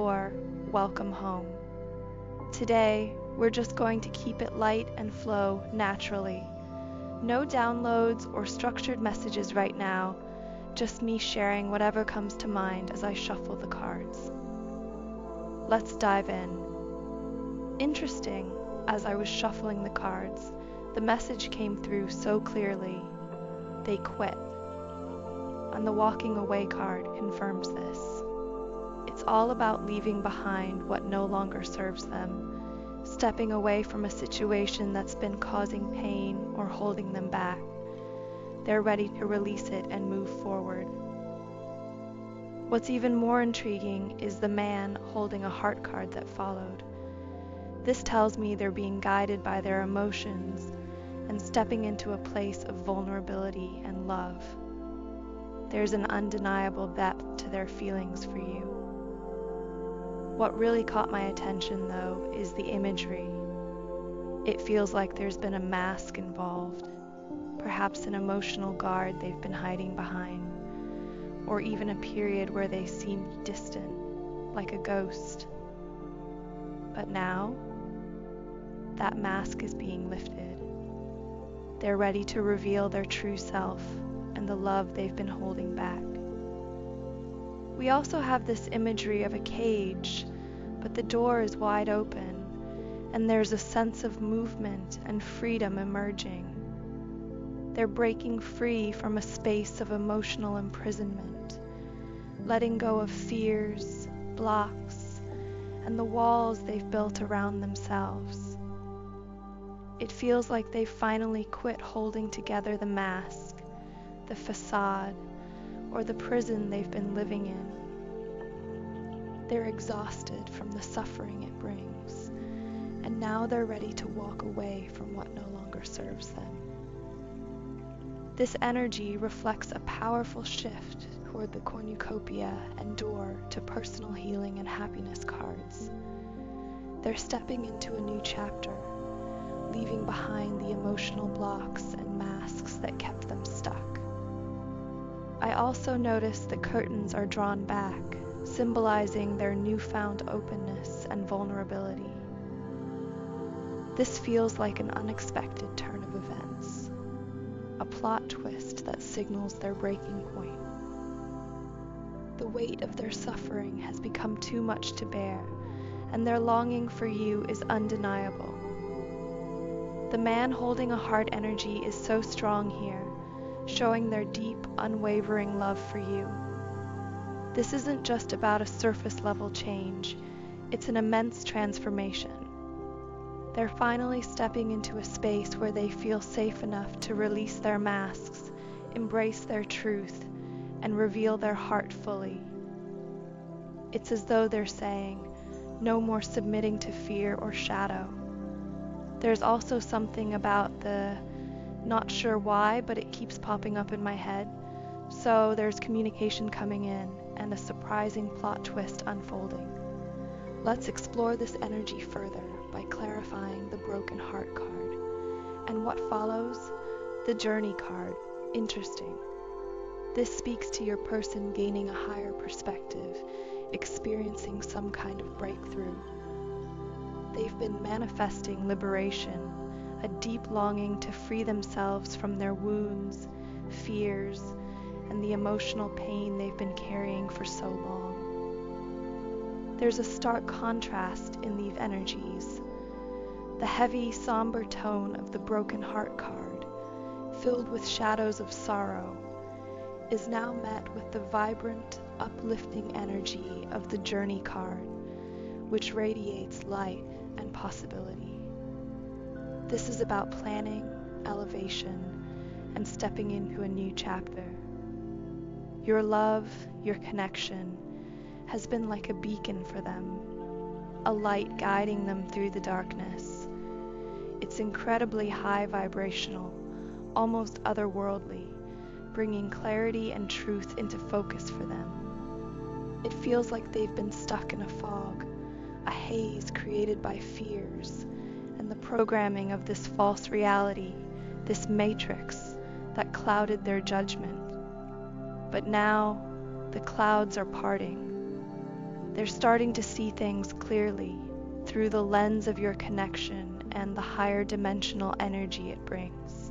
or welcome home. Today, we're just going to keep it light and flow naturally. No downloads or structured messages right now, just me sharing whatever comes to mind as I shuffle the cards. Let's dive in. Interesting, as I was shuffling the cards, the message came through so clearly. They quit. And the walking away card confirms this. It's all about leaving behind what no longer serves them, stepping away from a situation that's been causing pain or holding them back. They're ready to release it and move forward. What's even more intriguing is the man holding a heart card that followed. This tells me they're being guided by their emotions and stepping into a place of vulnerability and love. There's an undeniable depth to their feelings for you. What really caught my attention, though, is the imagery. It feels like there's been a mask involved, perhaps an emotional guard they've been hiding behind, or even a period where they seemed distant, like a ghost. But now, that mask is being lifted. They're ready to reveal their true self and the love they've been holding back. We also have this imagery of a cage, but the door is wide open, and there's a sense of movement and freedom emerging. They're breaking free from a space of emotional imprisonment, letting go of fears, blocks, and the walls they've built around themselves. It feels like they've finally quit holding together the mask, the facade, or the prison they've been living in. They're exhausted from the suffering it brings, and now they're ready to walk away from what no longer serves them. This energy reflects a powerful shift toward the cornucopia and door to personal healing and happiness cards. They're stepping into a new chapter, leaving behind the emotional blocks and masks that kept them stuck. I also notice the curtains are drawn back, symbolizing their newfound openness and vulnerability. This feels like an unexpected turn of events, a plot twist that signals their breaking point. The weight of their suffering has become too much to bear, and their longing for you is undeniable. The man holding a heart energy is so strong here, showing their deep, unwavering love for you. This isn't just about a surface-level change, it's an immense transformation. They're finally stepping into a space where they feel safe enough to release their masks, embrace their truth, and reveal their heart fully. It's as though they're saying, no more submitting to fear or shadow. There's also something about the not sure why, but it keeps popping up in my head. So there's communication coming in and a surprising plot twist unfolding. Let's explore this energy further by clarifying the broken heart card. And what follows? The journey card. Interesting. This speaks to your person gaining a higher perspective, experiencing some kind of breakthrough. They've been manifesting liberation, a deep longing to free themselves from their wounds, fears, and the emotional pain they've been carrying for so long. There's a stark contrast in these energies. The heavy, somber tone of the broken heart card, filled with shadows of sorrow, is now met with the vibrant, uplifting energy of the journey card, which radiates light and possibility. This is about planning, elevation, and stepping into a new chapter. Your love, your connection, has been like a beacon for them, a light guiding them through the darkness. It's incredibly high vibrational, almost otherworldly, bringing clarity and truth into focus for them. It feels like they've been stuck in a fog, a haze created by fears, and the programming of this false reality, this matrix that clouded their judgment. But now, the clouds are parting. They're starting to see things clearly through the lens of your connection and the higher dimensional energy it brings.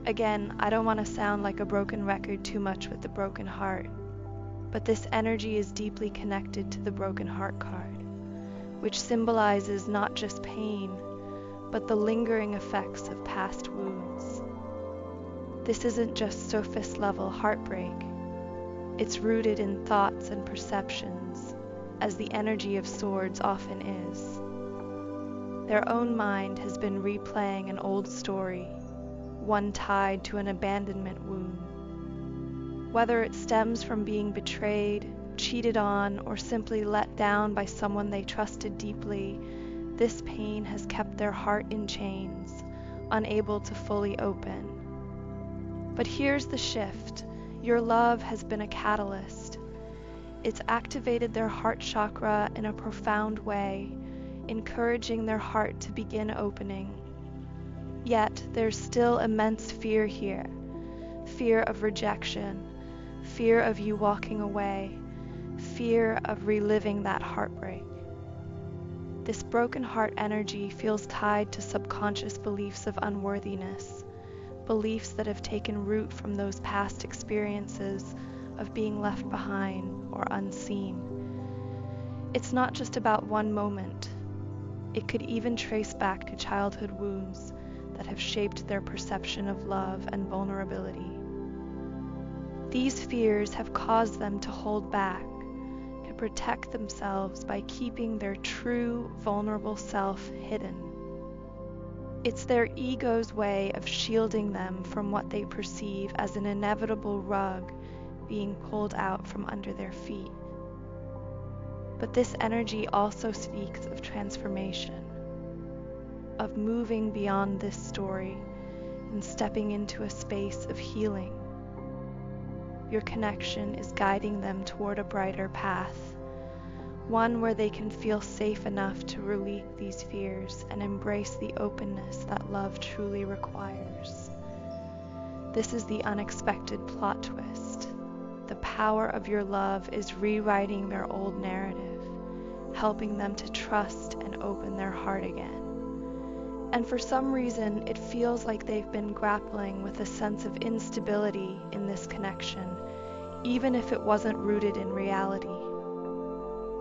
Again, I don't want to sound like a broken record too much with the broken heart, but this energy is deeply connected to the broken heart card, which symbolizes not just pain, but the lingering effects of past wounds. This isn't just surface level heartbreak. It's rooted in thoughts and perceptions, as the energy of swords often is. Their own mind has been replaying an old story, one tied to an abandonment wound. Whether it stems from being betrayed, cheated on, or simply let down by someone they trusted deeply, this pain has kept their heart in chains, unable to fully open. But here's the shift. Your love has been a catalyst. It's activated their heart chakra in a profound way, encouraging their heart to begin opening. Yet there's still immense fear here. Fear of rejection, fear of you walking away, fear of reliving that heartbreak. This broken heart energy feels tied to subconscious beliefs of unworthiness, beliefs that have taken root from those past experiences of being left behind or unseen. It's not just about one moment. It could even trace back to childhood wounds that have shaped their perception of love and vulnerability. These fears have caused them to hold back, to protect themselves by keeping their true, vulnerable self hidden. It's their ego's way of shielding them from what they perceive as an inevitable rug being pulled out from under their feet. But this energy also speaks of transformation, of moving beyond this story and stepping into a space of healing. Your connection is guiding them toward a brighter path, one where they can feel safe enough to release these fears and embrace the openness that love truly requires. This is the unexpected plot twist. The power of your love is rewriting their old narrative, helping them to trust and open their heart again. And for some reason, it feels like they've been grappling with a sense of instability in this connection, even if it wasn't rooted in reality.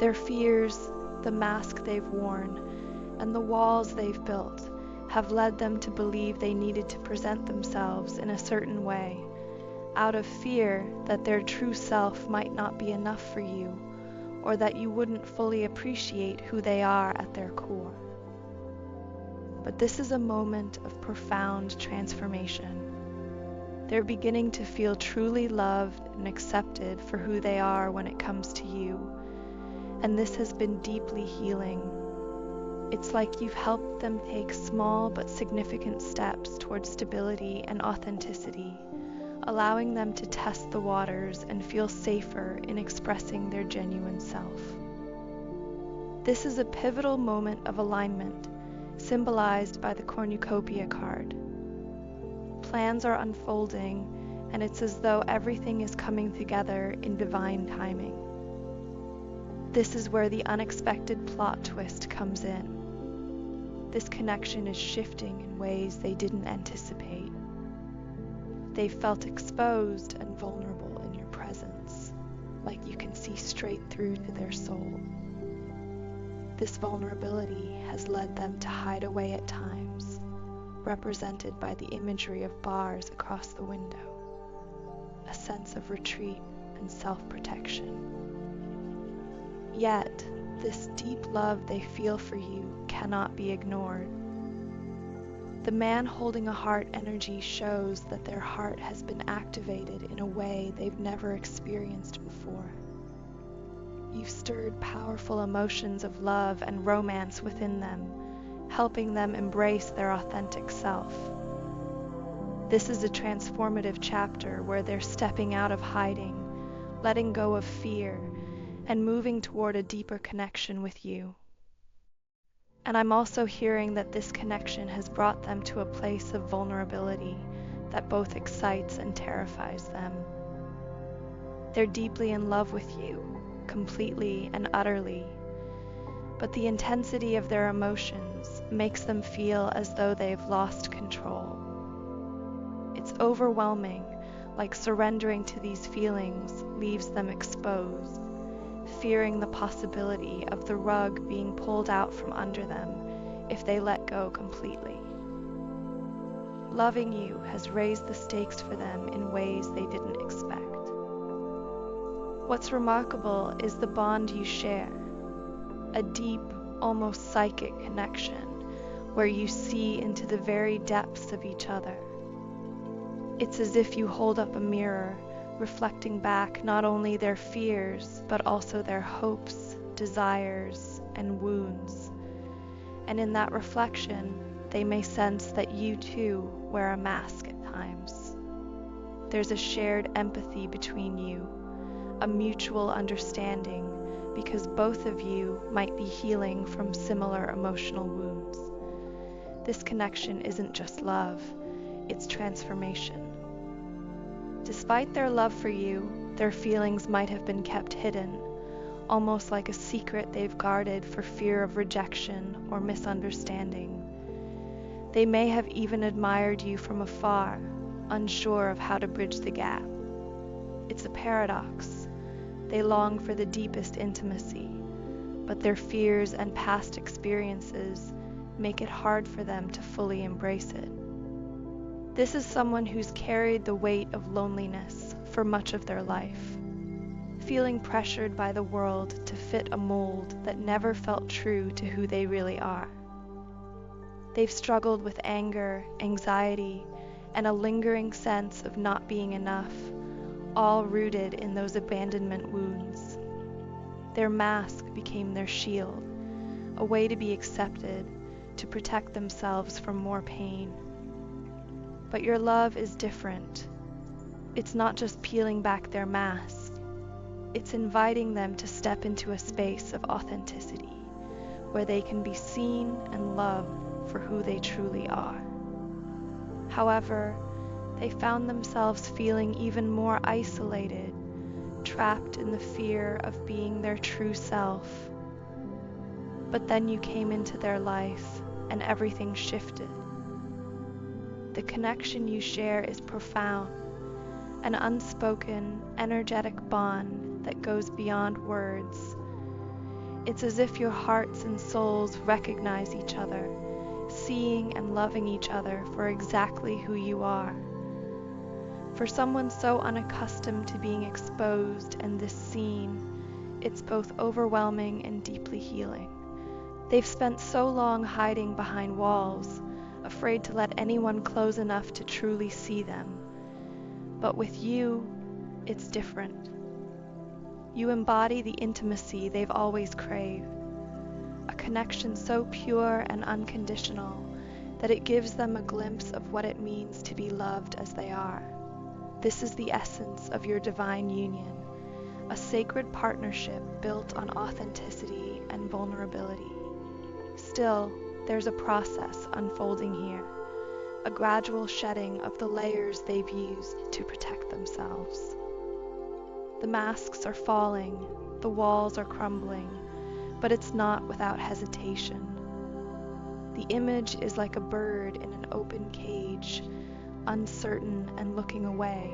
Their fears, the mask they've worn, and the walls they've built have led them to believe they needed to present themselves in a certain way, out of fear that their true self might not be enough for you, or that you wouldn't fully appreciate who they are at their core. But this is a moment of profound transformation. They're beginning to feel truly loved and accepted for who they are when it comes to you, and this has been deeply healing. It's like you've helped them take small but significant steps towards stability and authenticity, allowing them to test the waters and feel safer in expressing their genuine self. This is a pivotal moment of alignment, symbolized by the cornucopia card. Plans are unfolding, and it's as though everything is coming together in divine timing. This is where the unexpected plot twist comes in. This connection is shifting in ways they didn't anticipate. They felt exposed and vulnerable in your presence, like you can see straight through to their soul. This vulnerability has led them to hide away at times, represented by the imagery of bars across the window, a sense of retreat and self-protection. Yet, this deep love they feel for you cannot be ignored. The man holding a heart energy shows that their heart has been activated in a way they've never experienced before. You've stirred powerful emotions of love and romance within them, helping them embrace their authentic self. This is a transformative chapter where they're stepping out of hiding, letting go of fear, and moving toward a deeper connection with you. And I'm also hearing that this connection has brought them to a place of vulnerability that both excites and terrifies them. They're deeply in love with you, completely and utterly, but the intensity of their emotions makes them feel as though they've lost control. It's overwhelming, like surrendering to these feelings leaves them exposed, fearing the possibility of the rug being pulled out from under them if they let go completely. Loving you has raised the stakes for them in ways they didn't expect. What's remarkable is the bond you share, a deep, almost psychic connection where you see into the very depths of each other. It's as if you hold up a mirror, reflecting back not only their fears, but also their hopes, desires, and wounds. And in that reflection, they may sense that you too wear a mask at times. There's a shared empathy between you, a mutual understanding, because both of you might be healing from similar emotional wounds. This connection isn't just love, it's transformation. Despite their love for you, their feelings might have been kept hidden, almost like a secret they've guarded for fear of rejection or misunderstanding. They may have even admired you from afar, unsure of how to bridge the gap. It's a paradox. They long for the deepest intimacy, but their fears and past experiences make it hard for them to fully embrace it. This is someone who's carried the weight of loneliness for much of their life, feeling pressured by the world to fit a mold that never felt true to who they really are. They've struggled with anger, anxiety, and a lingering sense of not being enough, all rooted in those abandonment wounds. Their mask became their shield, a way to be accepted, to protect themselves from more pain. But your love is different. It's not just peeling back their mask. It's inviting them to step into a space of authenticity, where they can be seen and loved for who they truly are. However, they found themselves feeling even more isolated, trapped in the fear of being their true self. But then you came into their life, and everything shifted. The connection you share is profound, an unspoken, energetic bond that goes beyond words. It's as if your hearts and souls recognize each other, seeing and loving each other for exactly who you are. For someone so unaccustomed to being exposed and this seen, it's both overwhelming and deeply healing. They've spent so long hiding behind walls, afraid to let anyone close enough to truly see them. But with you, it's different. You embody the intimacy they've always craved, a connection so pure and unconditional that it gives them a glimpse of what it means to be loved as they are. This is the essence of your divine union, a sacred partnership built on authenticity and vulnerability. Still, there's a process unfolding here, a gradual shedding of the layers they've used to protect themselves. The masks are falling, the walls are crumbling, but it's not without hesitation. The image is like a bird in an open cage, uncertain and looking away,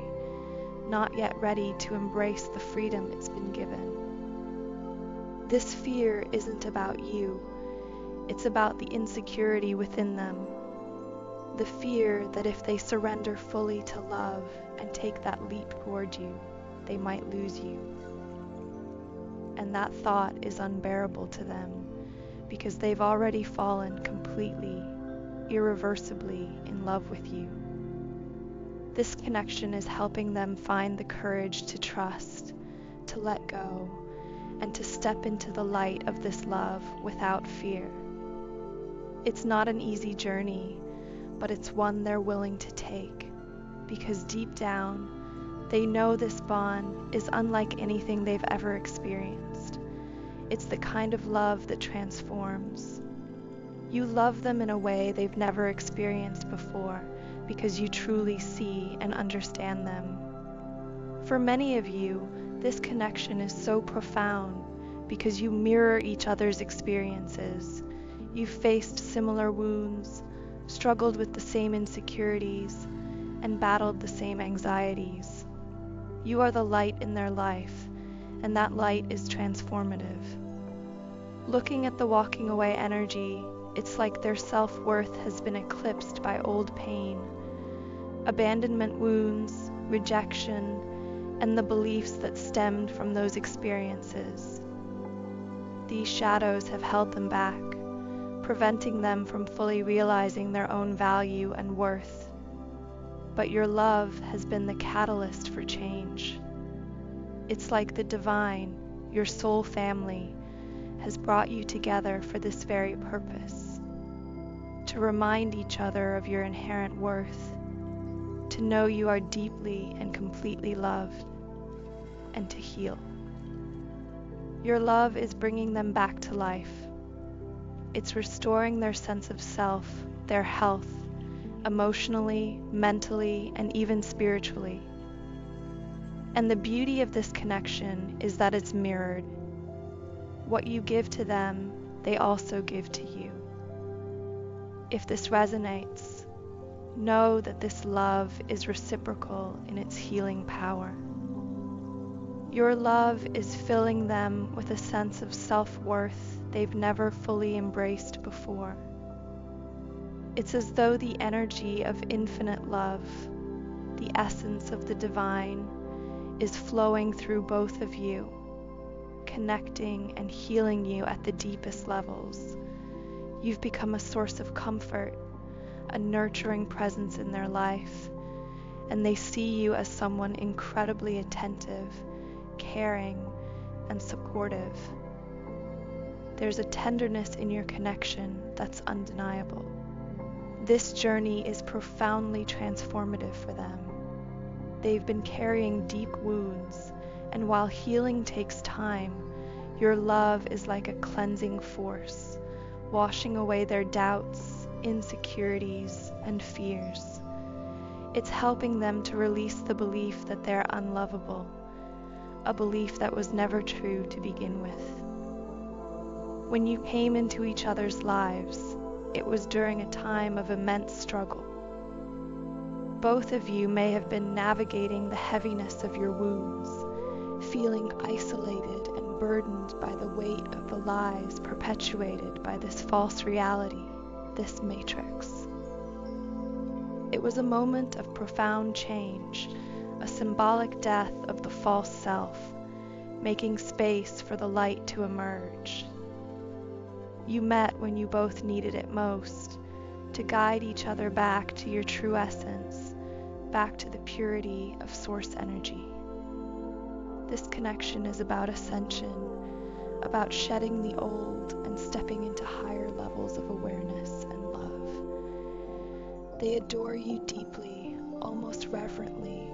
not yet ready to embrace the freedom it's been given. This fear isn't about you. It's about the insecurity within them, the fear that if they surrender fully to love and take that leap toward you, they might lose you. And that thought is unbearable to them because they've already fallen completely, irreversibly in love with you. This connection is helping them find the courage to trust, to let go, and to step into the light of this love without fear. It's not an easy journey, but it's one they're willing to take, because deep down, they know this bond is unlike anything they've ever experienced. It's the kind of love that transforms. You love them in a way they've never experienced before, because you truly see and understand them. For many of you, This connection is so profound because you mirror each other's experiences. You've faced similar wounds, struggled with the same insecurities, and battled the same anxieties. You are the light in their life, and that light is transformative. Looking at the walking away energy, it's like their self-worth has been eclipsed by old pain, abandonment wounds, rejection, and the beliefs that stemmed from those experiences. These shadows have held them back, preventing them from fully realizing their own value and worth. But your love has been the catalyst for change. It's like the divine, your soul family, has brought you together for this very purpose, to remind each other of your inherent worth, to know you are deeply and completely loved, and to heal. Your love is bringing them back to life. It's restoring their sense of self, their health, emotionally, mentally, and even spiritually. And the beauty of this connection is that it's mirrored. What you give to them, they also give to you. If this resonates, know that this love is reciprocal in its healing power. Your love is filling them with a sense of self-worth they've never fully embraced before. It's as though the energy of infinite love, the essence of the divine, is flowing through both of you, connecting and healing you at the deepest levels. You've become a source of comfort, a nurturing presence in their life, and they see you as someone incredibly attentive, caring, and supportive. There's a tenderness in your connection that's undeniable. This journey is profoundly transformative for them. They've been carrying deep wounds, and while healing takes time, your love is like a cleansing force, washing away their doubts, insecurities, and fears. It's helping them to release the belief that they're unlovable, a belief that was never true to begin with. When you came into each other's lives, it was during a time of immense struggle. Both of you may have been navigating the heaviness of your wounds, feeling isolated and burdened by the weight of the lies perpetuated by this false reality, this matrix. It was a moment of profound change, a symbolic death of the false self, making space for the light to emerge. You met when you both needed it most, to guide each other back to your true essence, back to the purity of source energy. This connection is about ascension, about shedding the old and stepping into higher levels of awareness and love. They adore you deeply, almost reverently,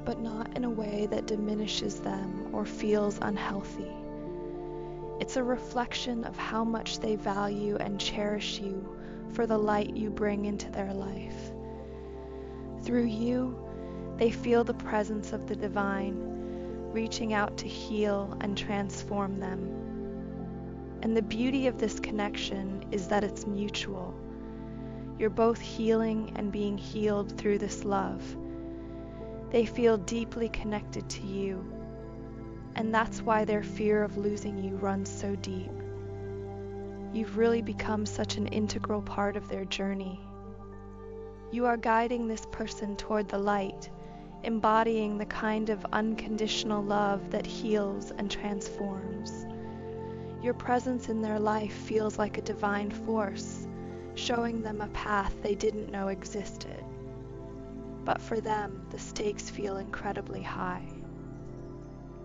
but not in a way that diminishes them or feels unhealthy. It's a reflection of how much they value and cherish you for the light you bring into their life. Through you, they feel the presence of the divine, reaching out to heal and transform them. And the beauty of this connection is that it's mutual. You're both healing and being healed through this love. They feel deeply connected to you, and that's why their fear of losing you runs so deep. You've really become such an integral part of their journey. You are guiding this person toward the light, embodying the kind of unconditional love that heals and transforms. Your presence in their life feels like a divine force, showing them a path they didn't know existed. But for them, the stakes feel incredibly high.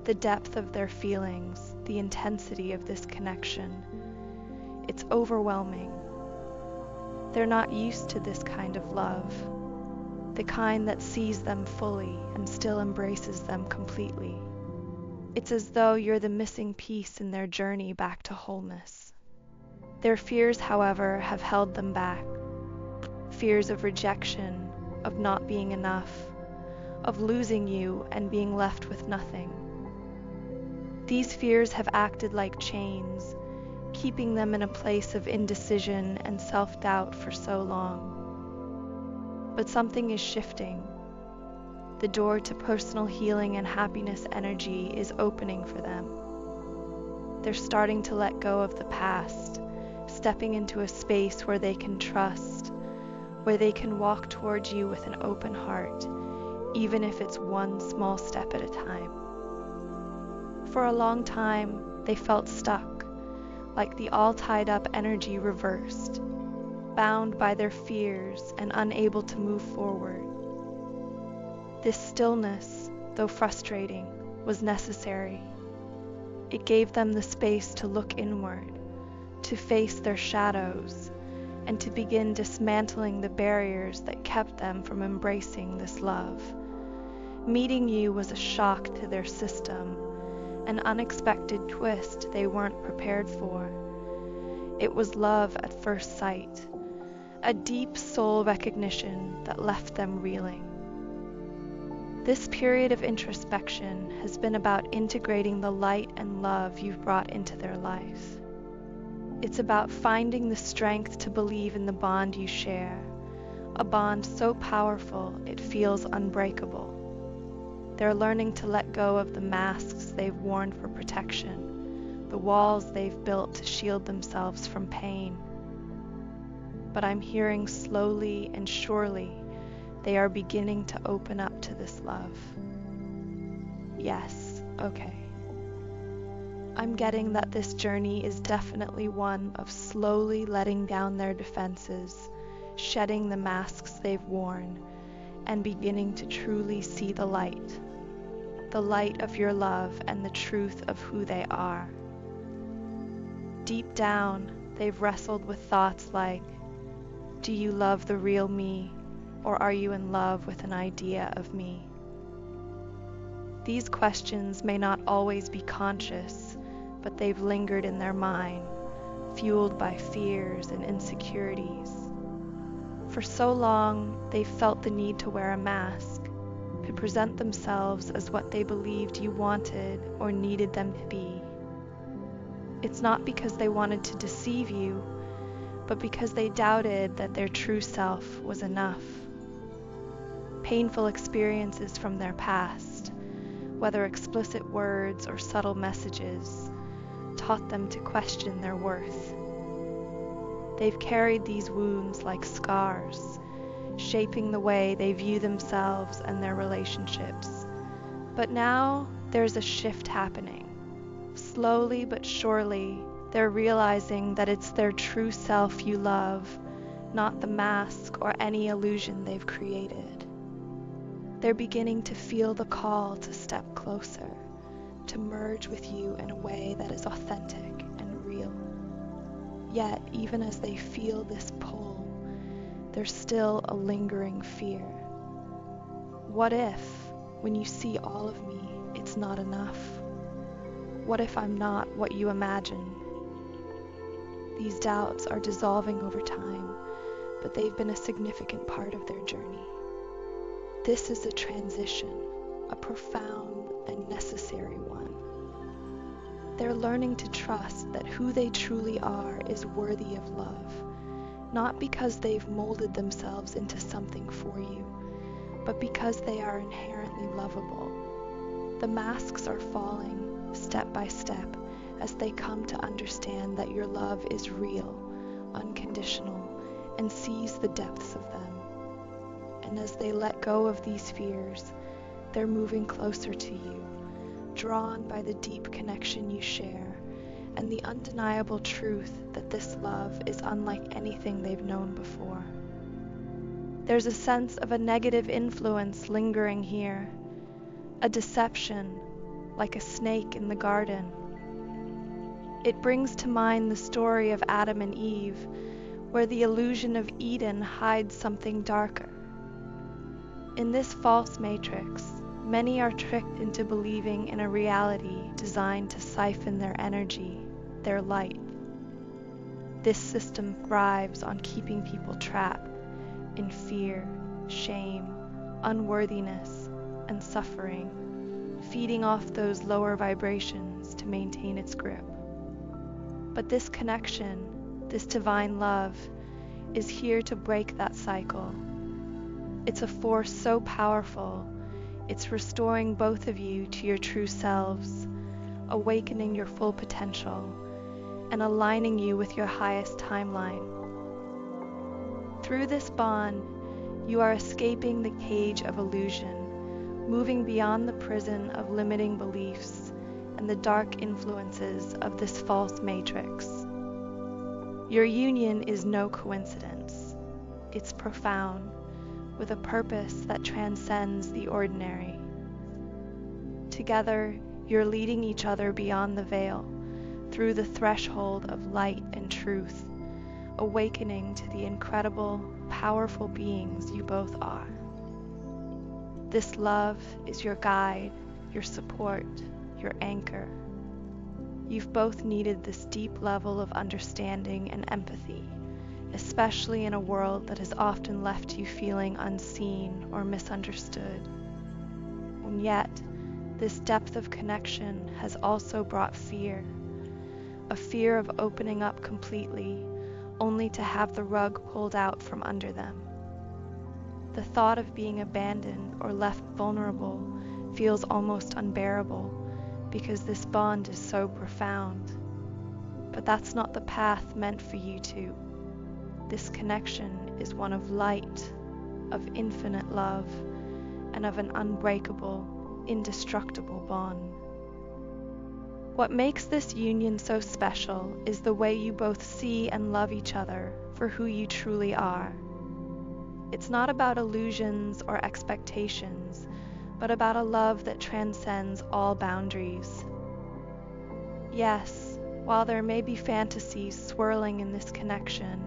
The depth of their feelings, the intensity of this connection, it's overwhelming. They're not used to this kind of love, the kind that sees them fully and still embraces them completely. It's as though you're the missing piece in their journey back to wholeness. Their fears, however, have held them back. Fears of rejection, of not being enough, of losing you and being left with nothing. These fears have acted like chains, keeping them in a place of indecision and self-doubt for so long. But something is shifting. The door to personal healing and happiness energy is opening for them. They're starting to let go of the past, stepping into a space where they can trust, where they can walk towards you with an open heart, even if it's one small step at a time. For a long time, they felt stuck, like the all-tied-up energy reversed, bound by their fears and unable to move forward. This stillness, though frustrating, was necessary. It gave them the space to look inward, to face their shadows, and to begin dismantling the barriers that kept them from embracing this love. Meeting you was a shock to their system, an unexpected twist they weren't prepared for. It was love at first sight, a deep soul recognition that left them reeling. This period of introspection has been about integrating the light and love you've brought into their life. It's about finding the strength to believe in the bond you share, a bond so powerful it feels unbreakable. They're learning to let go of the masks they've worn for protection, the walls they've built to shield themselves from pain. But I'm hearing slowly and surely they are beginning to open up to this love. Yes, okay. I'm getting that this journey is definitely one of slowly letting down their defenses, shedding the masks they've worn, and beginning to truly see the light of your love and the truth of who they are. Deep down, they've wrestled with thoughts like, do you love the real me, or are you in love with an idea of me? These questions may not always be conscious, but they've lingered in their mind, fueled by fears and insecurities. For so long, they've felt the need to wear a mask, to present themselves as what they believed you wanted or needed them to be. It's not because they wanted to deceive you, but because they doubted that their true self was enough. Painful experiences from their past, whether explicit words or subtle messages, taught them to question their worth. They've carried these wounds like scars, shaping the way they view themselves and their relationships. But now there's a shift happening. Slowly but surely, they're realizing that it's their true self you love, not the mask or any illusion they've created. They're beginning to feel the call to step closer, to merge with you in a way that is authentic and real. Yet, even as they feel this pull, there's still a lingering fear. What if, when you see all of me, it's not enough? What if I'm not what you imagine? These doubts are dissolving over time, but they've been a significant part of their journey. This is a transition, a profound and necessary one. They're learning to trust that who they truly are is worthy of love, not because they've molded themselves into something for you, but because they are inherently lovable. The masks are falling, step by step, as they come to understand that your love is real, unconditional, and sees the depths of them. And as they let go of these fears, they're moving closer to you, drawn by the deep connection you share, and the undeniable truth that this love is unlike anything they've known before. There's a sense of a negative influence lingering here, a deception, like a snake in the garden. It brings to mind the story of Adam and Eve, where the illusion of Eden hides something darker. In this false matrix, many are tricked into believing in a reality designed to siphon their energy, their light. This system thrives on keeping people trapped in fear, shame, unworthiness, and suffering, feeding off those lower vibrations illusions to maintain its grip. But this connection, this divine love, is here to break that cycle. It's a force so powerful, it's restoring both of you to your true selves, awakening your full potential, and aligning you with your highest timeline. Through this bond, you are escaping the cage of illusion, moving beyond the prison of limiting beliefs and the dark influences of this false matrix. Your union is no coincidence. It's profound, with a purpose that transcends the ordinary. Together, you're leading each other beyond the veil, through the threshold of light and truth, awakening to the incredible, powerful beings you both are. This love is your guide, your support, your anchor. You've both needed this deep level of understanding and empathy, especially in a world that has often left you feeling unseen or misunderstood. And yet, this depth of connection has also brought fear, a fear of opening up completely, only to have the rug pulled out from under them. The thought of being abandoned or left vulnerable feels almost unbearable because this bond is so profound. But that's not the path meant for you two. This connection is one of light, of infinite love, and of an unbreakable, indestructible bond. What makes this union so special is the way you both see and love each other for who you truly are. It's not about illusions or expectations, but about a love that transcends all boundaries. Yes, while there may be fantasies swirling in this connection,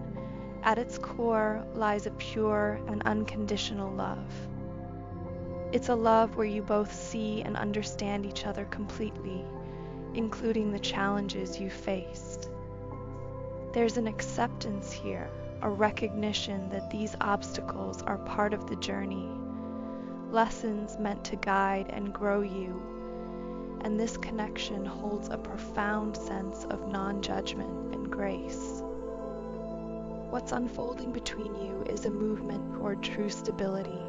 at its core lies a pure and unconditional love. It's a love where you both see and understand each other completely, including the challenges you faced. There's an acceptance here, a recognition that these obstacles are part of the journey, lessons meant to guide and grow you, and this connection holds a profound sense of non-judgment and grace. What's unfolding between you is a movement toward true stability,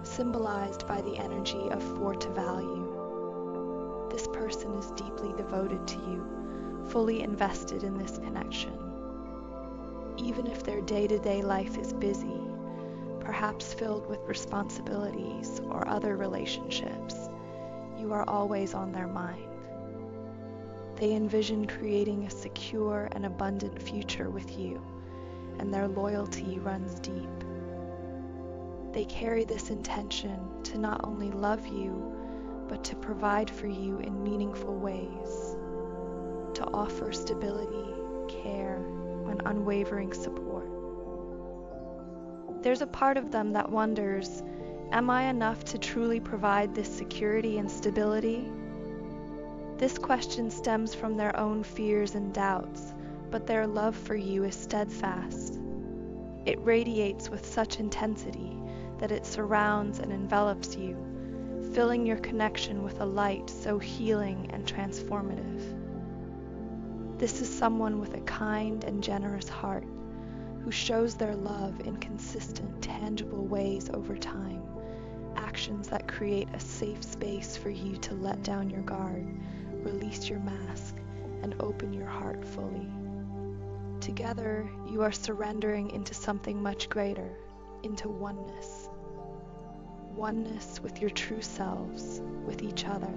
symbolized by the energy of 4 to value. This person is deeply devoted to you, fully invested in this connection. Even if their day-to-day life is busy, perhaps filled with responsibilities or other relationships, you are always on their mind. They envision creating a secure and abundant future with you, and their loyalty runs deep. They carry this intention to not only love you, but to provide for you in meaningful ways, to offer stability, care, and unwavering support. There's a part of them that wonders, am I enough to truly provide this security and stability? This question stems from their own fears and doubts, but their love for you is steadfast. It radiates with such intensity that it surrounds and envelops you, filling your connection with a light so healing and transformative. This is someone with a kind and generous heart who shows their love in consistent, tangible ways over time, actions that create a safe space for you to let down your guard, release your mask, and open your heart fully. Together, you are surrendering into something much greater, into oneness. Oneness with your true selves, with each other,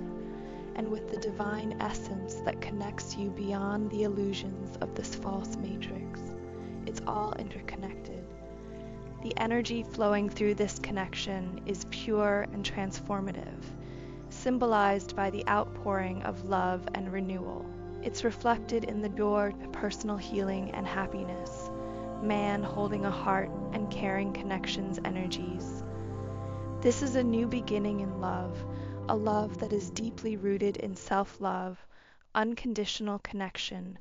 and with the divine essence that connects you beyond the illusions of this false matrix. It's all interconnected. The energy flowing through this connection is pure and transformative, symbolized by the outpouring of love and renewal. It's reflected in the door to personal healing and happiness, man holding a heart and caring connections energies. This is a new beginning in love, a love that is deeply rooted in self-love, unconditional connection,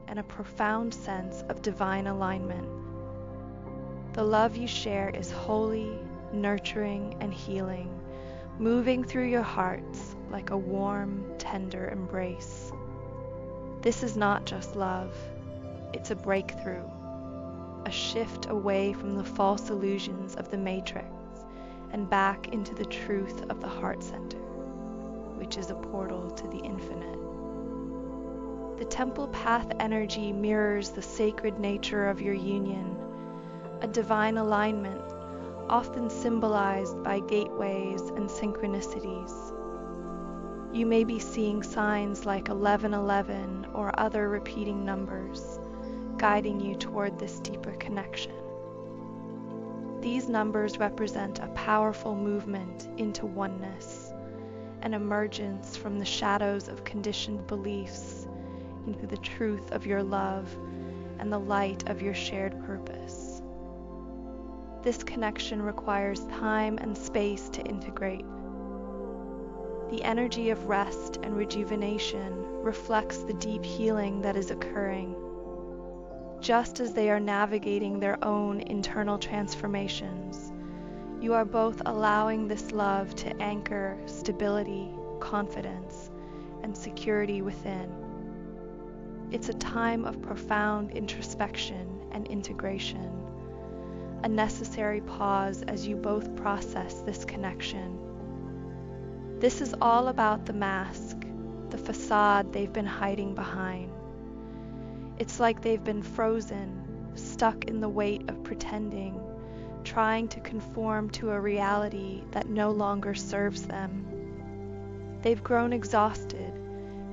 and a profound sense of divine alignment. The love you share is holy, nurturing, and healing, moving through your hearts like a warm, tender embrace. This is not just love, it's a breakthrough, a shift away from the false illusions of the matrix and back into the truth of the heart center, which is a portal to the infinite. The temple path energy mirrors the sacred nature of your union, a divine alignment often symbolized by gateways and synchronicities. You may be seeing signs like 1111 or other repeating numbers, guiding you toward this deeper connection. These numbers represent a powerful movement into oneness, an emergence from the shadows of conditioned beliefs into the truth of your love and the light of your shared purpose. This connection requires time and space to integrate. The energy of rest and rejuvenation reflects the deep healing that is occurring. Just as they are navigating their own internal transformations, you are both allowing this love to anchor stability, confidence, and security within. It's a time of profound introspection and integration, a necessary pause as you both process this connection. This is all about the mask, the facade they've been hiding behind. It's like they've been frozen, stuck in the weight of pretending, trying to conform to a reality that no longer serves them. They've grown exhausted,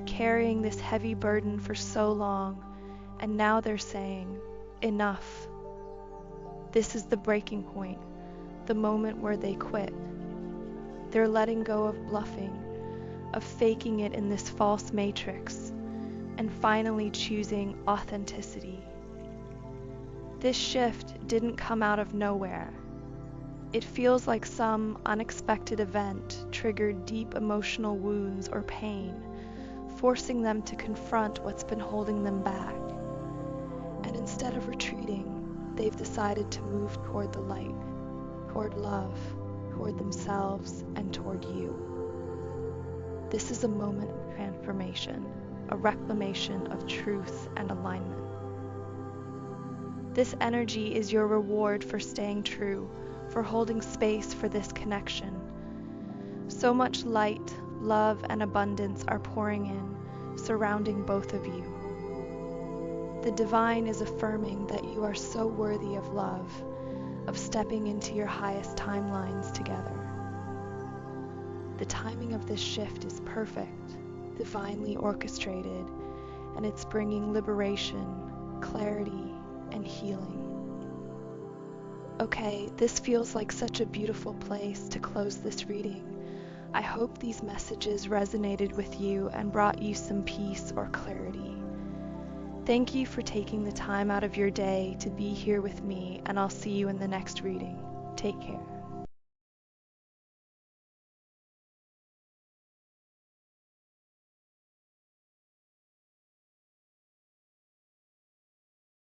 carrying this heavy burden for so long, and now they're saying, enough. This is the breaking point, the moment where they quit. They're letting go of bluffing, of faking it in this false matrix, and finally choosing authenticity. This shift didn't come out of nowhere. It feels like some unexpected event triggered deep emotional wounds or pain, forcing them to confront what's been holding them back. And instead of retreating, they've decided to move toward the light, toward love, toward themselves, and toward you. This is a moment of transformation, a reclamation of truth and alignment. This energy is your reward for staying true, for holding space for this connection. So much light, love, and abundance are pouring in, surrounding both of you. The divine is affirming that you are so worthy of love, of stepping into your highest timelines together. The timing of this shift is perfect, divinely orchestrated, and it's bringing liberation, clarity, and healing. Okay, this feels like such a beautiful place to close this reading. I hope these messages resonated with you and brought you some peace or clarity. Thank you for taking the time out of your day to be here with me, and I'll see you in the next reading. Take care.